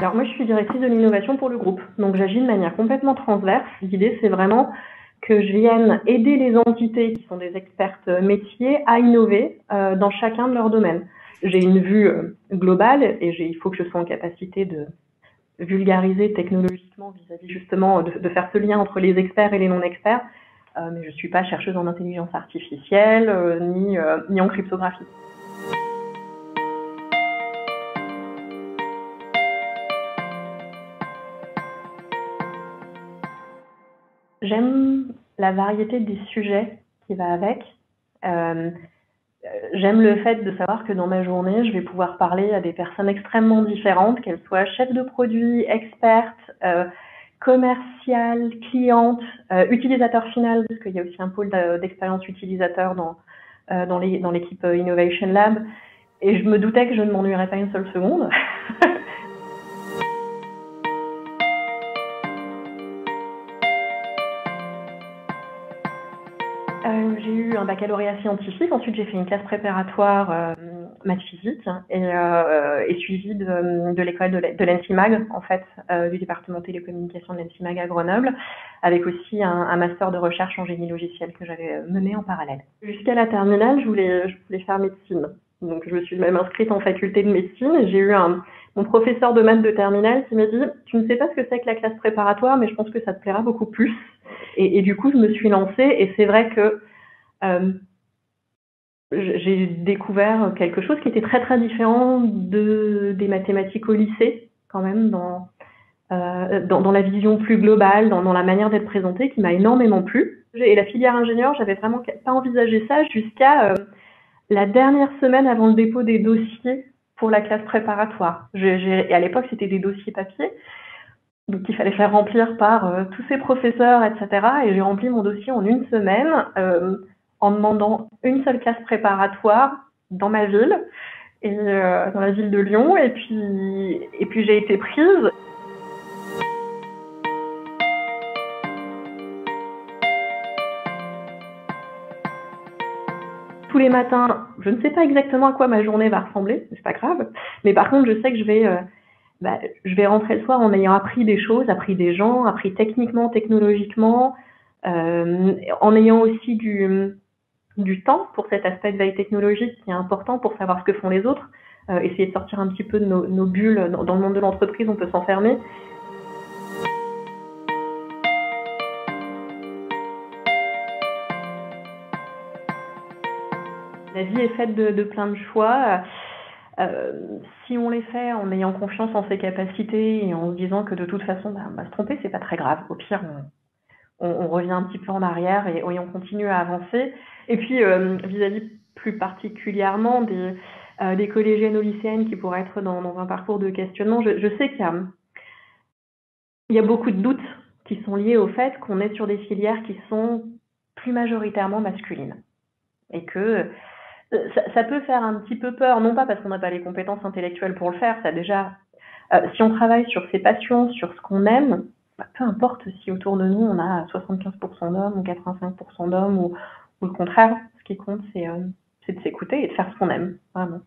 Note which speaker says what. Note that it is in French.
Speaker 1: Alors moi, je suis directrice de l'innovation pour le groupe, donc j'agis de manière complètement transverse. L'idée, c'est vraiment que je vienne aider les entités qui sont des expertes métiers à innover dans chacun de leurs domaines. J'ai une vue globale et il faut que je sois en capacité de vulgariser technologiquement vis-à-vis justement de faire ce lien entre les experts et les non-experts, mais je ne suis pas chercheuse en intelligence artificielle ni en cryptographie. J'aime la variété des sujets qui va avec. J'aime le fait de savoir que dans ma journée, je vais pouvoir parler à des personnes extrêmement différentes, qu'elles soient chefs de produits, expertes, commerciales, clientes, utilisateurs finales, parce qu'il y a aussi un pôle d'expérience utilisateur dans l'équipe Innovation Lab. Et je me doutais que je ne m'ennuierais pas une seule seconde. J'ai eu un baccalauréat scientifique, ensuite j'ai fait une classe préparatoire maths physique et suivi de l'école de l'ENSIMAG, en fait, du département télécommunication de l'ENSIMAG à Grenoble, avec aussi un master de recherche en génie logiciel que j'avais mené en parallèle. Jusqu'à la terminale, je voulais faire médecine. Donc je me suis même inscrite en faculté de médecine et j'ai eu mon professeur de maths de terminale qui m'a dit « Tu ne sais pas ce que c'est que la classe préparatoire, mais je pense que ça te plaira beaucoup plus ». Et du coup, je me suis lancée et c'est vrai que j'ai découvert quelque chose qui était très très différent des mathématiques au lycée, quand même, dans la vision plus globale, dans la manière d'être présentée, qui m'a énormément plu. Et la filière ingénieur, j'avais vraiment pas envisagé ça jusqu'à la dernière semaine avant le dépôt des dossiers pour la classe préparatoire. Et à l'époque, c'était des dossiers papier. Donc il fallait faire remplir par tous ces professeurs, etc. Et j'ai rempli mon dossier en une semaine en demandant une seule classe préparatoire dans ma ville, et dans la ville de Lyon. Et puis j'ai été prise. Tous les matins, je ne sais pas exactement à quoi ma journée va ressembler, c'est pas grave. Mais par contre, je sais que je vais rentrer le soir en ayant appris des choses, appris des gens, appris techniquement, technologiquement, en ayant aussi du temps pour cet aspect de veille technologique qui est important pour savoir ce que font les autres, essayer de sortir un petit peu de nos bulles. Dans le monde de l'entreprise, on peut s'enfermer. La vie est faite de plein de choix. Si on les fait en ayant confiance en ses capacités et en se disant que de toute façon, on va se tromper, c'est pas très grave. Au pire, on revient un petit peu en arrière et on continue à avancer. Et puis, vis-à-vis plus particulièrement des collégiennes ou lycéennes qui pourraient être dans un parcours de questionnement, je sais qu'il y a beaucoup de doutes qui sont liés au fait qu'on est sur des filières qui sont plus majoritairement masculines. Et que ça peut faire un petit peu peur, non pas parce qu'on n'a pas les compétences intellectuelles pour le faire, ça déjà, si on travaille sur ses passions, sur ce qu'on aime, peu importe si autour de nous on a 75% d'hommes ou 85% d'hommes ou le contraire, ce qui compte c'est de s'écouter et de faire ce qu'on aime, vraiment.